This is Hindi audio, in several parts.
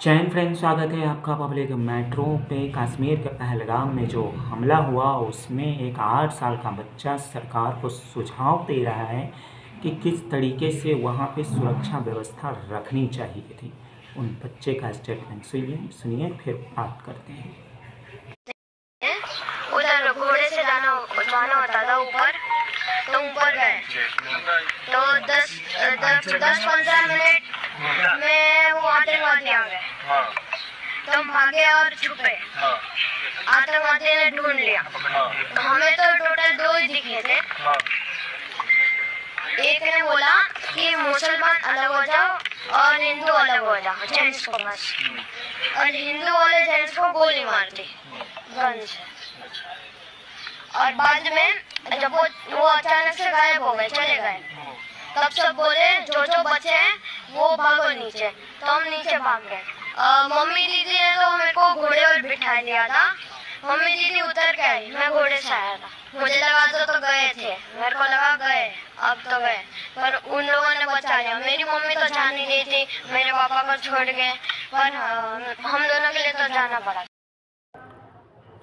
जय हिंद फ्रेंड्स, स्वागत है आपका पब्लिक मेट्रो पे। कश्मीर के पहलगाम में जो हमला हुआ उसमें एक 8 साल का बच्चा सरकार को सुझाव दे रहा है कि किस तरीके से वहाँ पे सुरक्षा व्यवस्था रखनी चाहिए थी। उन बच्चे का स्टेटमेंट सुनिए फिर बात करते हैं। उधर घोड़े से जाना होता था ऊपर, तो ऊपर गए तो 10-15 मिनट में वो आतंकवादी आ गए। तो हम भागे और छुपे। आतंकवादी ने ढूंढ लिया। हमें तो टोटल 2 ही दिखे थे। एक ने बोला कि मुसलमान अलग हो जाओ और हिंदू अलग हो जाओ, जेंट्स को बस। और हिंदू वाले जेंट्स को गोली मार दी गन से। और बाद में जब वो अचानक से गायब हो गए, चले गए, तब सब बोले जो बचे हैं वो भागो नीचे। तो हम नीचे भाग गए। मम्मी दीदी ने तो मेरे को घोड़े पर बिठा दिया था। मम्मी दीदी उतर के आई, मैं घोड़े से आया था। मुझे लगा तो गए थे, मेरे को लगा गए, अब तो गए, पर उन लोगों ने बचा लिया। मेरी मम्मी तो जान नहीं रही थी, मेरे पापा को छोड़ गए, पर हम दोनों के लिए तो जाना पड़ा।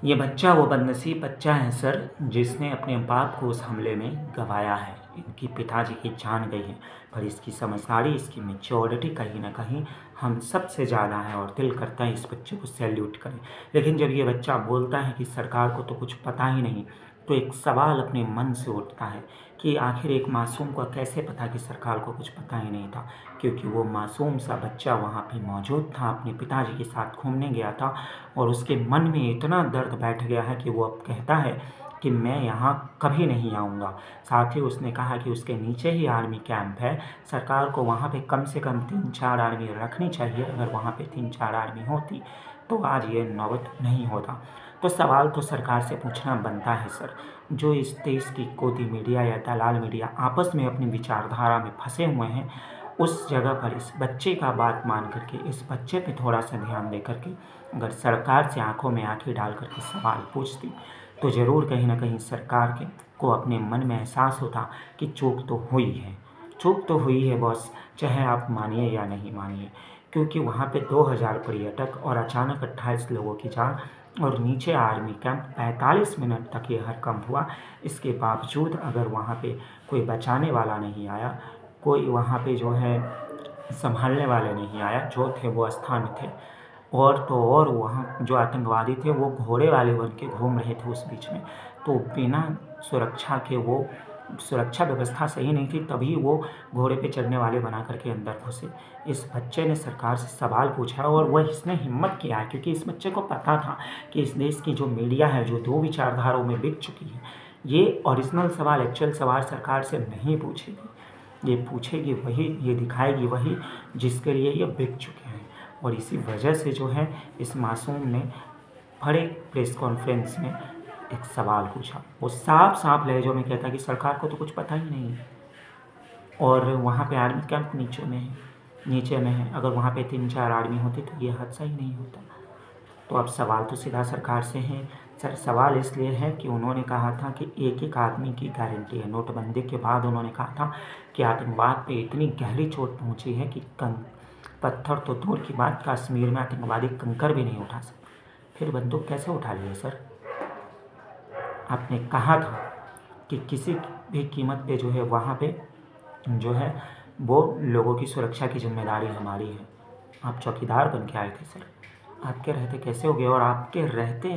ये बच्चा वो बदनसीब बच्चा है सर, जिसने अपने बाप को उस हमले में गंवाया है। इनकी पिताजी की जान गई है, पर इसकी समझदारी, इसकी मैच्योरिटी कहीं ना कहीं हम सबसे ज़्यादा है और दिल करता है इस बच्चे को सैल्यूट करें। लेकिन जब ये बच्चा बोलता है कि सरकार को तो कुछ पता ही नहीं, तो एक सवाल अपने मन से उठता है कि आखिर एक मासूम को कैसे पता कि सरकार को कुछ पता ही नहीं था, क्योंकि वो मासूम सा बच्चा वहाँ पे मौजूद था, अपने पिताजी के साथ घूमने गया था और उसके मन में इतना दर्द बैठ गया है कि वो अब कहता है कि मैं यहाँ कभी नहीं आऊँगा। साथ ही उसने कहा कि उसके नीचे ही आर्मी कैंप है, सरकार को वहाँ पे कम से कम 3-4 आर्मी रखनी चाहिए। अगर वहाँ पे 3-4 आर्मी होती तो आज ये नौबत नहीं होता। तो सवाल तो सरकार से पूछना बनता है सर, जो इस देश की गोदी मीडिया या दलाल मीडिया आपस में अपनी विचारधारा में फंसे हुए हैं, उस जगह पर इस बच्चे का बात मान करके, इस बच्चे पे थोड़ा सा ध्यान दे करके अगर सरकार से आंखों में आंखें डाल करके सवाल पूछती तो ज़रूर कहीं ना कहीं सरकार के को अपने मन में एहसास होता कि चूक तो हुई है, चूक तो हुई है बॉस, चाहे आप मानिए या नहीं मानिए। क्योंकि वहाँ पे 2000 पर्यटक और अचानक 28 लोगों की जान और नीचे आर्मी कैंप, 45 मिनट तक ये हरकंप हुआ। इसके बावजूद अगर वहाँ पे कोई बचाने वाला नहीं आया, कोई वहाँ पे जो है संभालने वाले नहीं आया, जो थे वो स्थान थे, और तो और वहाँ जो आतंकवादी थे वो घोड़े वाले बन के घूम रहे थे उस बीच में, तो बिना सुरक्षा के, वो सुरक्षा व्यवस्था सही नहीं थी, तभी वो घोड़े पे चढ़ने वाले बना करके अंदर घुसे। इस बच्चे ने सरकार से सवाल पूछा और वह इसने हिम्मत किया है, क्योंकि इस बच्चे को पता था कि इस देश की जो मीडिया है, जो 2 विचारधाराओं में बिक चुकी है, ये ओरिजिनल सवाल, एक्चुअल सवाल सरकार से नहीं पूछेगी। ये पूछेगी वही, ये दिखाएगी वही जिसके लिए ये बिक चुके हैं। और इसी वजह से जो है इस मासूम ने बड़े प्रेस कॉन्फ्रेंस में एक सवाल पूछा। वो साफ लहजों में कहता कि सरकार को तो कुछ पता ही नहीं है और वहाँ पे आर्मी कैंप नीचे में है। अगर वहाँ पे 3-4 आर्मी होते तो ये हादसा ही नहीं होता। तो अब सवाल तो सीधा सरकार से है सर। सवाल इसलिए है कि उन्होंने कहा था कि एक आदमी की गारंटी है। नोटबंदी के बाद उन्होंने कहा था कि आतंकवाद पे इतनी गहरी चोट पहुँची है कि पत्थर तो दूर की बात, कश्मीर में आतंकवादी कंकर भी नहीं उठा सकते। फिर बंदूक कैसे उठा लिए सर? आपने कहा था कि किसी भी कीमत पे जो है वहाँ पे जो है वो लोगों की सुरक्षा की जिम्मेदारी हमारी है। आप चौकीदार बन के आए थे सर, आपके रहते कैसे हो गया? और आपके रहते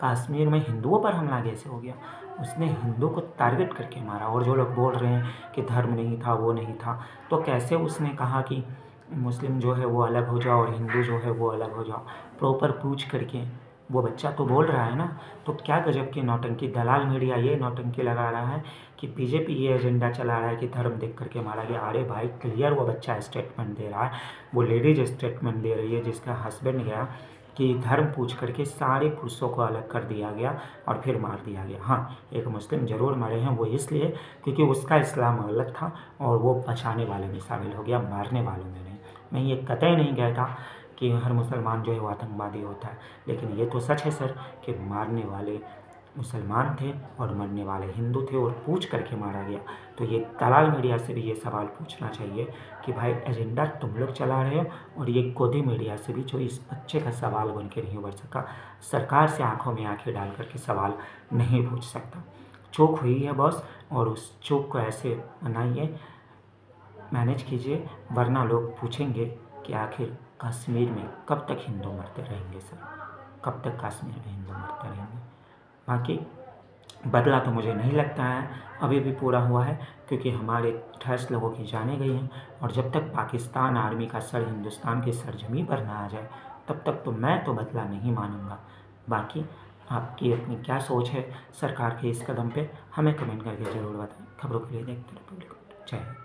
कश्मीर में हिंदुओं पर हमला कैसे हो गया? उसने हिंदू को टारगेट करके मारा। और जो लोग बोल रहे हैं कि धर्म नहीं था, वो नहीं था, तो कैसे उसने कहा कि मुस्लिम जो है वो अलग हो जाओ और हिंदू जो है वो अलग हो जाओ? प्रॉपर पूछ करके वो बच्चा तो बोल रहा है ना। तो क्या गजब की नौटंकी, दलाल मीडिया ये नौटंकी लगा रहा है कि बीजेपी ये एजेंडा चला रहा है कि धर्म देख करके मारा गया। अरे भाई, क्लियर वो बच्चा स्टेटमेंट दे रहा है, वो लेडीज स्टेटमेंट दे रही है जिसका हस्बैंड गया कि धर्म पूछ करके सारे पुरुषों को अलग कर दिया गया और फिर मार दिया गया। हाँ, एक मुस्लिम ज़रूर मरे हैं, वो इसलिए क्योंकि उसका इस्लाम अलग था और वो बचाने वाले में शामिल हो गया, मारने वालों में नहीं। मैं ये कतई नहीं कहता कि हर मुसलमान जो है वो आतंकवादी होता है, लेकिन ये तो सच है सर कि मारने वाले मुसलमान थे और मरने वाले हिंदू थे और पूछ करके मारा गया। तो ये दलाल मीडिया से भी ये सवाल पूछना चाहिए कि भाई एजेंडा तुम लोग चला रहे हो, और ये गोदी मीडिया से भी जो इस बच्चे का सवाल बन के नहीं उभर सका, सरकार से आंखों में आंखें डाल करके सवाल नहीं पूछ सकता। चूक हुई है बॉस, और उस चूक को ऐसे बनाइए, मैनेज कीजिए, वरना लोग पूछेंगे कि आखिर कश्मीर में कब तक हिंदू मरते रहेंगे सर, कब तक कश्मीर में हिंदू मरते रहेंगे। बाकी बदला तो मुझे नहीं लगता है अभी भी पूरा हुआ है, क्योंकि हमारे 28 लोगों की जानें गई हैं, और जब तक पाकिस्तान आर्मी का सर हिंदुस्तान की सरजमी पर ना आ जाए तब तक तो मैं तो बदला नहीं मानूंगा। बाकी आपकी अपनी क्या सोच है सरकार के इस कदम पे, हमें कमेंट करके ज़रूर बताएं। खबरों के लिए देखते रहो पब्लिक। जय हिंद।